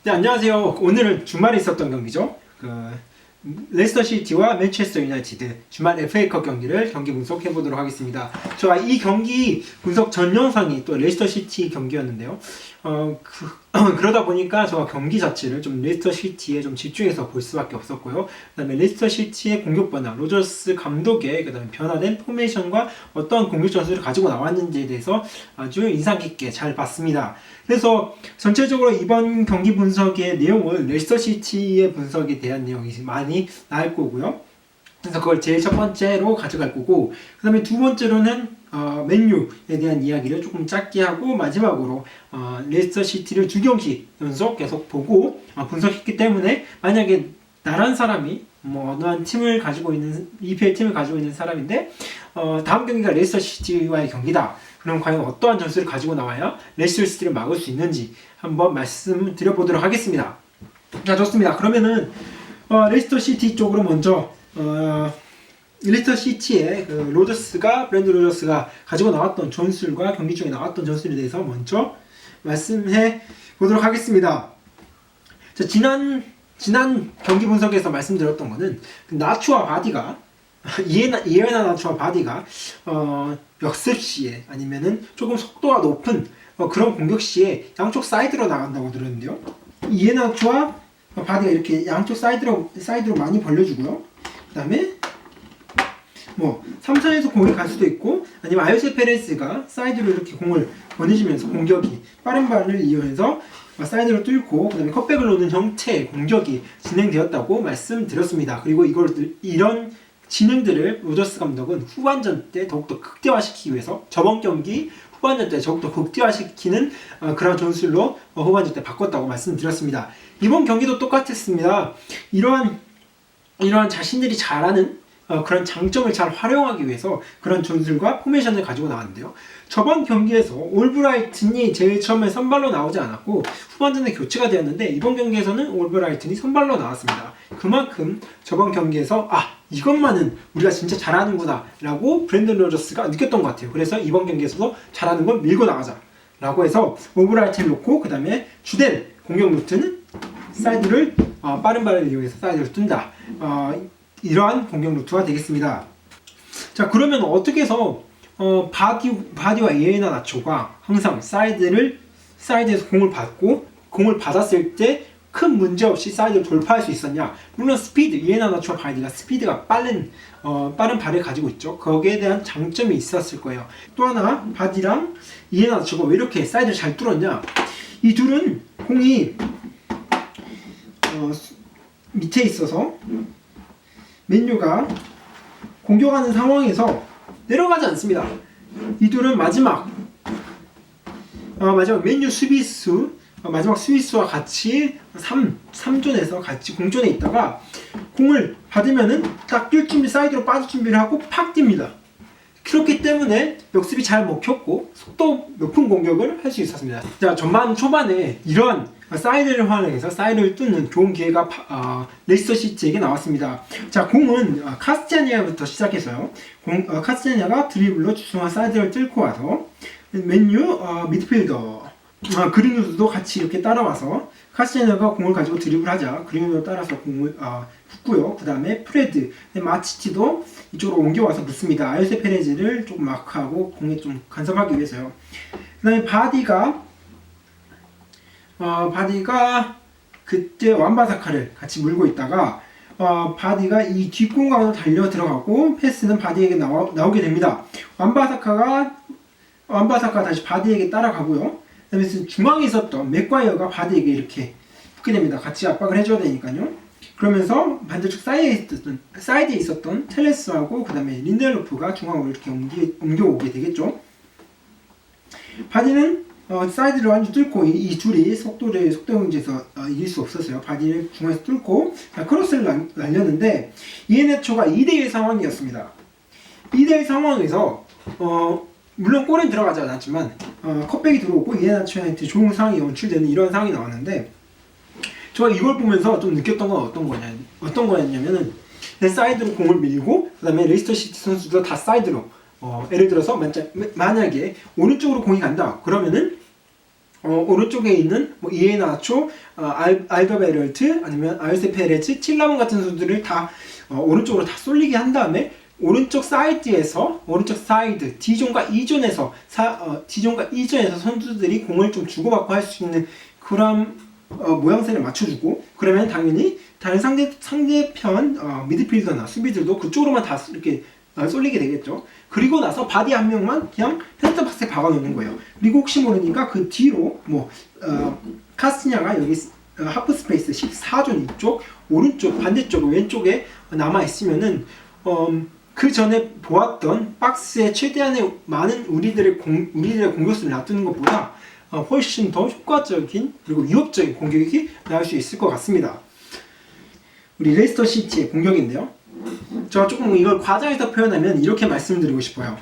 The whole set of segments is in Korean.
네, 안녕하세요. 오늘은 주말에 있었던 경기죠. 레스터 시티와 맨체스터 유나이티드 주말 FA컵 경기를 경기 분석해 보도록 하겠습니다. 저와 이 경기 분석 전 영상이 또 레스터 시티 경기였는데요. 그러다 보니까 저와 경기 자체를 좀 레스터 시티에 좀 집중해서 볼 수밖에 없었고요. 그다음에 레스터 시티의 공격 변화, 로저스 감독의 그다음에 변화된 포메이션과 어떤 공격 전술을 가지고 나왔는지에 대해서 아주 인상 깊게 잘 봤습니다. 그래서 전체적으로 이번 경기 분석의 내용은 레스터 시티의 분석에 대한 내용이 많이 나올 거고요. 그래서 그걸 제일 첫 번째로 가져갈 거고, 그 다음에 두 번째로는 맨유에 대한 이야기를 조금 짧게 하고, 마지막으로 레스터 시티를 두 경기 연속 계속 보고 분석했기 때문에, 만약에 나란 사람이 어떠한 팀을 가지고 있는 EPL 팀을 가지고 있는 사람인데 다음 경기가 레스터 시티와의 경기다. 그럼 과연 어떠한 전술을 가지고 나와야 레스터 시티를 막을 수 있는지 한번 말씀드려보도록 하겠습니다. 자, 좋습니다. 그러면은 레스터 시티 쪽으로 먼저 레스터 시티의 브랜드 로저스가 가지고 나왔던 전술과 경기 중에 나왔던 전술에 대해서 먼저 말씀해 보도록 하겠습니다. 자, 지난 경기 분석에서 말씀드렸던 거는 나초와 바디가 이에나 나초와 바디가 역습 시에 아니면은 조금 속도가 높은 그런 공격 시에 양쪽 사이드로 나간다고 들었는데요. 이에나 나초와 바디가 이렇게 양쪽 사이드로 많이 벌려주고요. 그다음에 3차에서 공이 갈 수도 있고, 아니면 아요세 페레스가 사이드로 이렇게 공을 보내주면서 공격이 빠른 발을 이용해서 사이드로 뚫고 그다음에 컵백을 놓는 형태의 공격이 진행되었다고 말씀드렸습니다. 그리고 이런 진행들을 로저스 감독은 후반전 때 더욱더 극대화시키기 위해서 저번 경기 후반전 때 더욱더 극대화시키는 그런 전술로 후반전 때 바꿨다고 말씀드렸습니다. 이번 경기도 똑같았습니다. 이러한 자신들이 잘하는 그런 장점을 잘 활용하기 위해서 그런 전술과 포메이션을 가지고 나왔는데요. 저번 경기에서 올브라이튼이 제일 처음에 선발로 나오지 않았고 후반전에 교체가 되었는데, 이번 경기에서는 올브라이튼이 선발로 나왔습니다. 그만큼 저번 경기에서 이것만은 우리가 진짜 잘하는구나 라고 브랜든 로저스가 느꼈던 것 같아요. 그래서 이번 경기에서도 잘하는 건 밀고 나가자 라고 해서 올브라이튼을 놓고, 그 다음에 주된 공격 루트는 사이드를 빠른 발을 이용해서 사이드를 뜬다. 이러한 공격 루트가 되겠습니다. 자, 그러면 어떻게 해서 바디와 이에나 나초가 항상 사이드에서 공을 받고 공을 받았을 때 큰 문제 없이 사이드를 돌파할 수 있었냐? 물론 이에나 나초와 바디가 스피드가 빠른 발을 가지고 있죠. 거기에 대한 장점이 있었을 거예요. 또 하나, 바디랑 이에나 나초가 왜 이렇게 사이드를 잘 뚫었냐? 이 둘은 공이 밑에 있어서 맨유가 공격하는 상황에서 내려가지 않습니다. 이 둘은 마지막 맨유 마지막 수비수와 같이 3존에서 같이 공존에 있다가 공을 받으면은 딱 뛸 준비, 사이드로 빠질 준비를 하고 팍 뜁니다. 그렇기 때문에 역습이 잘 먹혔고 속도 높은 공격을 할 수 있었습니다. 자, 전반 초반에 이러한 사이드를 활용해서 사이드를 뚫는 좋은 기회가 레스터 시티에게 나왔습니다. 자, 공은 카스티아니아부터 시작해서요. 카스티아니아가 드리블로 중앙 사이드를 뚫고 와서 맨유 미드필더 그린우드도 같이 이렇게 따라와서 카스티아니아가 공을 가지고 드리블하자 그린우드를 따라서 공을 붙고요. 그 다음에 프레드, 마치티도 이쪽으로 옮겨와서 붙습니다. 아요세 페레즈를 조금 마크하고 공에 좀 간섭하기 위해서요. 그 다음에 바디가 그때 완바사카를 같이 물고 있다가 바디가 이 뒷공간으로 달려 들어가고 패스는 바디에게 나오게 됩니다. 완바사카 다시 바디에게 따라가고요. 그다음에 중앙에 있었던 맥과이어가 바디에게 이렇게 붙게 됩니다. 같이 압박을 해줘야 되니까요. 그러면서 반대쪽 사이드에 있었던 텔레스하고 그 다음에 린델로프가 중앙으로 이렇게 옮겨오게 되겠죠. 바디는 사이드를 완전 뚫고 이 둘이 속도 경제에서 이길 수 없었어요. 바디를 중앙에서 뚫고 크로스를 날렸는데 이에네초가 2대1 상황이었습니다. 2대1 상황에서 물론 골은 들어가지 않았지만 컵백이 들어오고 이에네초한테 좋은 상황이 연출되는 이런 상황이 나왔는데, 제가 이걸 보면서 좀 느꼈던 건 어떤 거였냐면은 사이드로 공을 밀고 그 다음에 레스터 시티 선수들 다 사이드로 예를 들어서 만약에 오른쪽으로 공이 간다 그러면은 오른쪽에 있는 뭐 이에나초, 알더베럴트 아니면 아요세 페레즈, 틸라몬 같은 선수들을 다 오른쪽으로 다 쏠리게 한 다음에 오른쪽 사이드 D존과 E존에서 D존과 E존에서 선수들이 공을 좀 주고받고 할 수 있는 그런 모양새를 맞춰주고, 그러면 당연히 다른 상대편 미드필더나 수비들도 그쪽으로만 다 이렇게 쏠리게 되겠죠. 그리고 나서 바디 한 명만 그냥 페널티 박스에 박아놓는 거예요. 그리고 혹시 모르니까 그 뒤로 카스티냐가 여기 하프 스페이스 14존 이쪽 오른쪽 반대쪽 왼쪽에 남아 있으면은 그 전에 보았던 박스에 최대한의 많은 우리들의 공격수를 놔두는 것보다 훨씬 더 효과적인 그리고 위협적인 공격이 나올 수 있을 것 같습니다. 우리 레스터 시티의 공격인데요. 제가 조금 이걸 과장해서 표현하면 이렇게 말씀드리고 싶어요.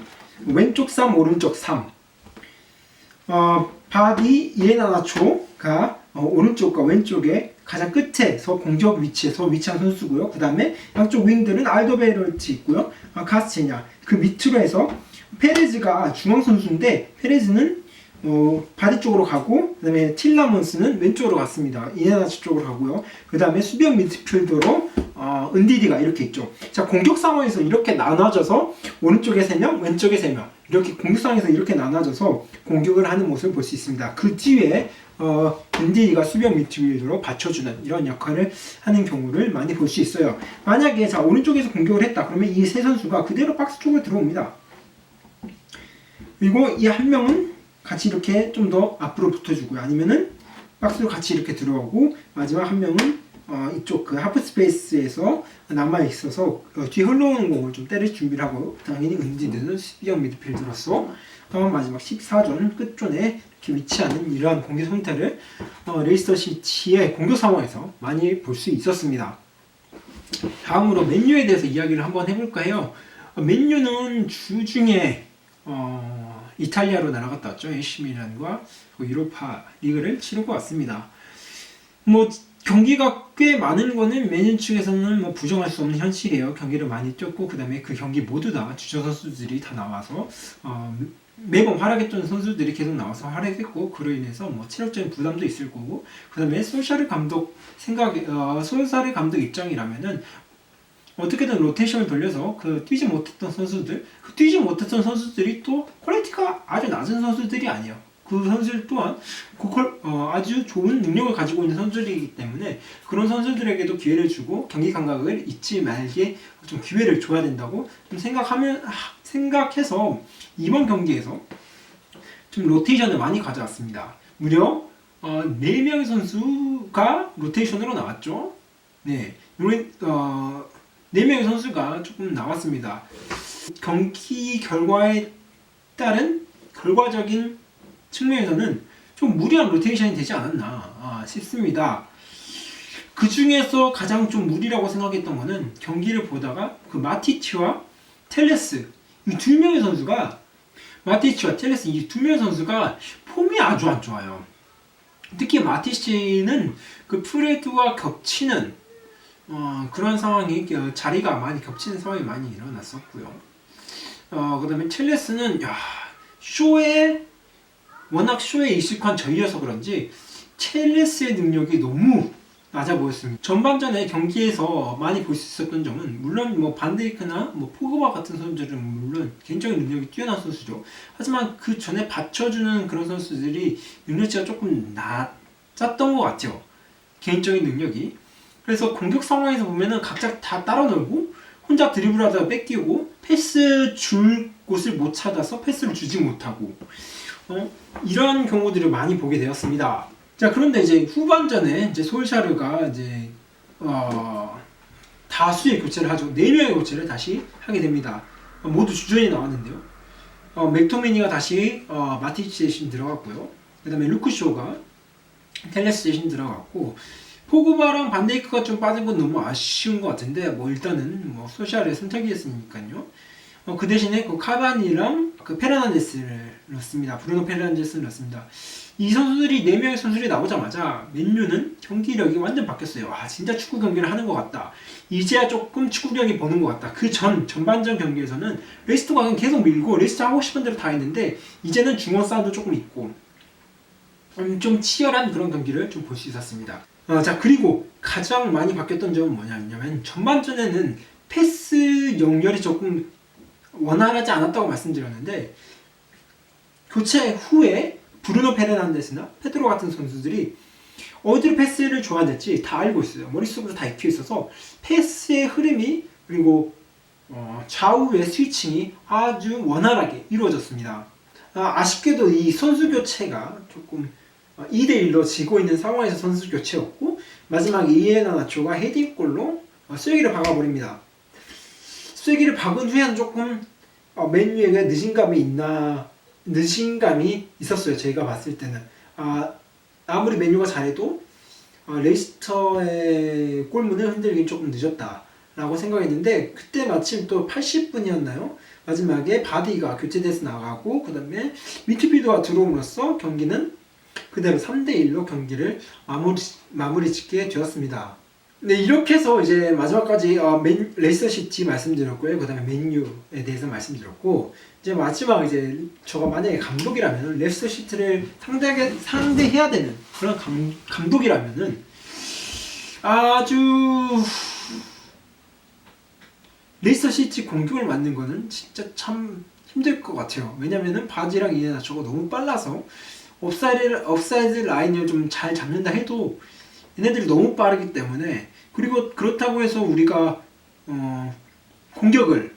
왼쪽 3, 오른쪽 3. 바디 이에나나초가 오른쪽과 왼쪽에 가장 끝에서 공격 위치에서 위치한 선수고요. 그 다음에 양쪽 윙들은 알더베럴트 있고요. 카스티냐. 그 밑으로 해서 페레즈가 중앙 선수인데 페레즈는 바디 쪽으로 가고, 그 다음에 틸라몬스는 왼쪽으로 갔습니다. 이에나나초 쪽으로 가고요. 그 다음에 수비형 미드필더로 은디디가 이렇게 있죠. 자, 공격 상황에서 이렇게 나눠져서 오른쪽에 3명, 왼쪽에 3명 이렇게 공격 상황에서 이렇게 나눠져서 공격을 하는 모습을 볼 수 있습니다. 그 뒤에 은디디가 수비형 미드필더로 받쳐주는 이런 역할을 하는 경우를 많이 볼 수 있어요. 만약에 자 오른쪽에서 공격을 했다 그러면 이 세 선수가 그대로 박스 쪽으로 들어옵니다. 그리고 이 한 명은 같이 이렇게 좀 더 앞으로 붙어주고요. 아니면은 박스로 같이 이렇게 들어오고, 마지막 한 명은 이쪽 그 하프 스페이스에서 남아 있어서 뒤에 흘러오는 공을 좀 때릴 준비를 하고, 당연히 은디드는 수비형 미드필더로서 마지막 14존 끝존에 이렇게 위치하는 이러한 공격 형태를 레이스터 시티의 공격 상황에서 많이 볼 수 있었습니다. 다음으로 맨유에 대해서 이야기를 한번 해볼까 해요. 맨유는 주중에 이탈리아로 날아갔다 왔죠. AC 밀란과 유로파 리그를 치르고 왔습니다. 경기가 꽤 많은 거는 맨유 측에서는 부정할 수 없는 현실이에요. 경기를 많이 뛰었고, 그 다음에 그 경기 모두 다 주전 선수들이 다 나와서 매번 활약했던 선수들이 계속 나와서 활약했고, 그로 인해서 체력적인 부담도 있을 거고, 그 다음에 솔샤르 감독 입장이라면은 어떻게든 로테이션을 돌려서 뛰지 못했던 선수들이 또 퀄리티가 아주 낮은 선수들이 아니에요. 그 선수들 또한 아주 좋은 능력을 가지고 있는 선수들이기 때문에 그런 선수들에게도 기회를 주고 경기 감각을 잊지 말게 좀 기회를 줘야 된다고 좀 생각해서 이번 경기에서 좀 로테이션을 많이 가져왔습니다. 무려 4명의 선수가 로테이션으로 나왔죠. 네, 4명의 선수가 조금 나왔습니다. 경기 결과에 따른 결과적인 측면에서는 좀 무리한 로테이션이 되지 않았나 싶습니다. 그 중에서 가장 좀 무리라고 생각했던 거는 경기를 보다가 그 마티치와 텔레스 이 두 명의 선수가 폼이 아주 안 좋아요. 특히 마티치는 그 프레드와 겹치는 그런 상황이 자리가 많이 겹치는 상황이 많이 일어났었고요. 그 다음에 첼레스는 워낙 쇼에 익숙한 저희여서 그런지 첼레스의 능력이 너무 낮아 보였습니다. 전반전에 경기에서 많이 볼 수 있었던 점은 물론 반데이크나 포그바 같은 선수들은 물론 개인적인 능력이 뛰어난 선수죠. 하지만 그 전에 받쳐주는 그런 선수들이 능력치가 조금 낮았던 것 같아요. 개인적인 능력이. 그래서 공격 상황에서 보면은 각자 다 따라 놀고 혼자 드리블하다가 뺏기고 패스 줄 곳을 못 찾아서 패스를 주지 못하고 이런 경우들을 많이 보게 되었습니다. 자, 그런데 이제 후반전에 솔샤르가 다수의 교체를 하죠. 4명의 교체를 다시 하게 됩니다. 모두 주전이 나왔는데요. 맥토미니가 다시 마티치 대신 들어갔고요. 그 다음에 루크쇼가 텔레스 대신 들어갔고, 포그바랑 반데이크가 좀 빠진 건 너무 아쉬운 것 같은데 일단은 소셜의 선택이었으니까요. 그 대신에 그 카바니랑 그 페르난데스를 넣습니다. 브루노 페르난데스를 넣습니다. 이 선수들이 4명의 선수들이 나오자마자 맨유는 경기력이 완전 바뀌었어요. 진짜 축구 경기를 하는 것 같다. 이제야 조금 축구력이 보는 것 같다. 그 전반전 경기에서는 레스터가 계속 밀고 레스터 하고 싶은 대로 다 했는데 이제는 중원 싸움도 조금 있고 좀 치열한 그런 경기를 좀 볼 수 있었습니다. 자, 그리고 가장 많이 바뀌었던 점은 뭐냐면 전반전에는 패스 연결이 조금 원활하지 않았다고 말씀드렸는데 교체 후에 브루노 페르난데스나 페드로 같은 선수들이 어디로 패스를 줘야 될지 다 알고 있어요. 머릿속으로 다 익혀 있어서 패스의 흐름이 그리고 좌우의 스위칭이 아주 원활하게 이루어졌습니다. 아쉽게도 이 선수 교체가 조금 2대1로 지고 있는 상황에서 선수 교체였고 마지막에 이에나나초가 헤딩골로 쐐기를 박아버립니다. 쐐기를 박은 후에는 조금 맨유에게 늦은감이 있었어요. 제가 봤을 때는 아무리 맨유가 잘해도 레이스터의 골문을 흔들긴 조금 늦었다라고 생각했는데 그때 마침 또 80분이었나요? 마지막에 바디가 교체돼서 나가고 그 다음에 미드필더가 들어옴으로써 경기는 그대로 3대1로 경기를 마무리 짓게 되었습니다. 네, 이렇게 해서 이제 마지막까지 레이스터 시티 말씀드렸고요. 그 다음에 맨유에 대해서 말씀드렸고 이제 마지막 이제 저가 만약에 감독이라면 레이스터 시티를 상대해야 되는 그런 감독이라면은 아주 레이스터 시티 공격을 만든 거는 진짜 참 힘들 것 같아요. 왜냐면은 바지랑 이에나초가 너무 빨라서 옵사이드 라인을 좀 잘 잡는다 해도 얘네들이 너무 빠르기 때문에 그리고 그렇다고 해서 우리가 공격을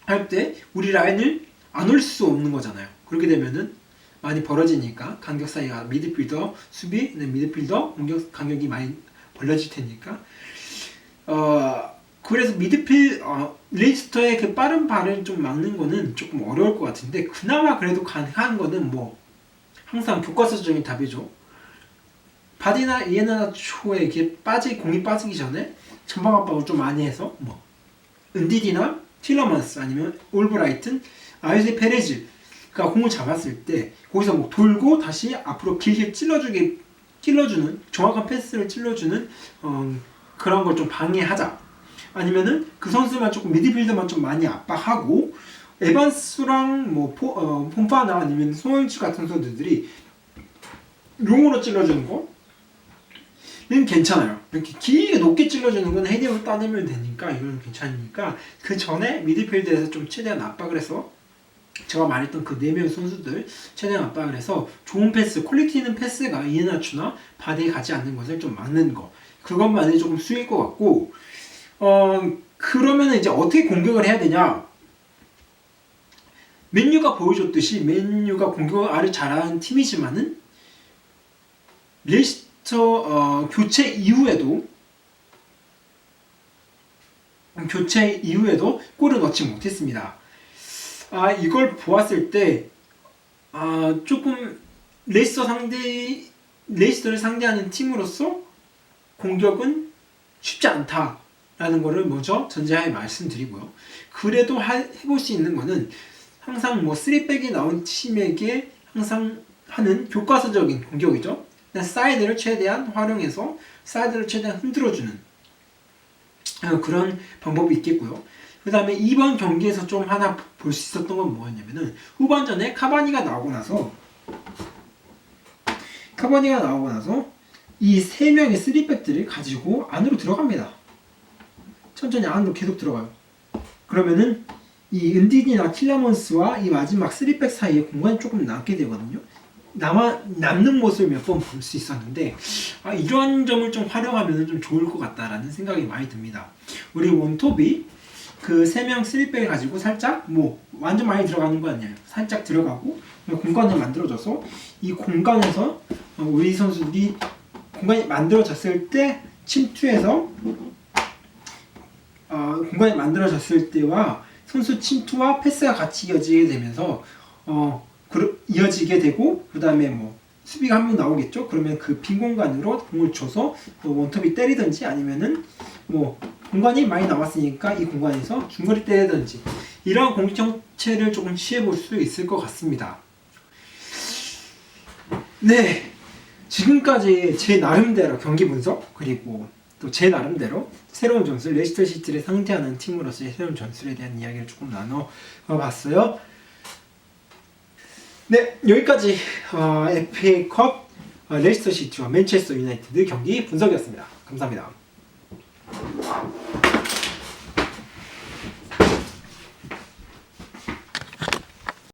할 때 우리 라인을 안 올 수 없는 거잖아요. 그렇게 되면은 많이 벌어지니까 간격 사이가 미드필더 수비, 미드필더 공격 간격이 많이 벌려질 테니까 그래서 레이스터의 그 빠른 발을 좀 막는 거는 조금 어려울 것 같은데 그나마 그래도 가능한 거는 뭐 항상 교과서적인 답이죠. 바디나 이에나초에 이렇게 공이 빠지기 전에 전방 압박을 좀 많이 해서 뭐 은디디나 틸러먼스 아니면 올브라이튼, 아유세 페레즈가 공을 잡았을 때 거기서 뭐 돌고 다시 앞으로 길게 찔러주는 정확한 패스를 찔러주는 그런 걸 좀 방해하자. 아니면은 그 선수만 조금 미드필더만 좀 많이 압박하고 에반스랑 뭐 폼파나 아니면 송영주 같은 선수들이 롱으로 찔러주는 거는 괜찮아요. 이렇게 길게 높게 찔러주는 건 헤딩으로 따내면 되니까 이건 괜찮으니까 그 전에 미드필드에서 좀 최대한 압박을 해서 제가 말했던 그 4명 선수들 최대한 압박을 해서 좋은 패스, 퀄리티 있는 패스가 이에나초나 바디에 가지 않는 것을 좀 막는 거 그것만이 조금 수일 것 같고 그러면 이제 어떻게 공격을 해야 되냐? 맨유가 보여줬듯이 맨유가 공격을 아주 잘하는 팀이지만은 레이스터 교체 이후에도 골을 넣지 못했습니다. 이걸 보았을 때 조금 레이스터를 상대하는 팀으로서 공격은 쉽지 않다라는 거를 먼저 전제하에 말씀드리고요. 그래도 해볼 수 있는 거는 항상 뭐 3백이 나온 팀에게 항상 하는 교과서적인 공격이죠. 사이드를 최대한 활용해서 사이드를 최대한 흔들어주는 그런 방법이 있겠고요. 그 다음에 이번 경기에서 좀 하나 볼 수 있었던 건 뭐였냐면은 후반전에 카바니가 나오고 나서 이 3명의 3백들을 가지고 안으로 들어갑니다. 천천히 안으로 계속 들어가요. 그러면은 이 은디디나 틸러먼스와 이 마지막 3백 사이에 공간이 조금 남게 되거든요. 남는 모습을 몇 번 볼 수 있었는데 이런 점을 좀 활용하면 좀 좋을 것 같다라는 생각이 많이 듭니다. 우리 원톱이 그 3명 3백을 가지고 살짝 뭐 완전 많이 들어가는 거 아니에요. 살짝 들어가고 공간을 만들어줘서 이 공간에서 우리 선수들이 공간이 만들어졌을 때 침투해서 공간이 만들어졌을 때와 선수 침투와 패스가 같이 이어지게 되면서 이어지게 되고 그 다음에 뭐 수비가 한 명 나오겠죠. 그러면 그 빈 공간으로 공을 줘서 원톱이 때리든지 아니면은 뭐 공간이 많이 남았으니까 이 공간에서 중거리 때리든지 이런 공격 형체를 조금 취해볼 수 있을 것 같습니다. 네, 지금까지 제 나름대로 경기 분석 그리고 또 제 나름대로 새로운 전술 레이스터 시티를 상대하는 팀으로서의 새로운 전술에 대한 이야기를 조금 나눠봤어요. 네, 여기까지 FA컵 레스터 시티와 맨체스터 유나이티드 경기 분석이었습니다. 감사합니다.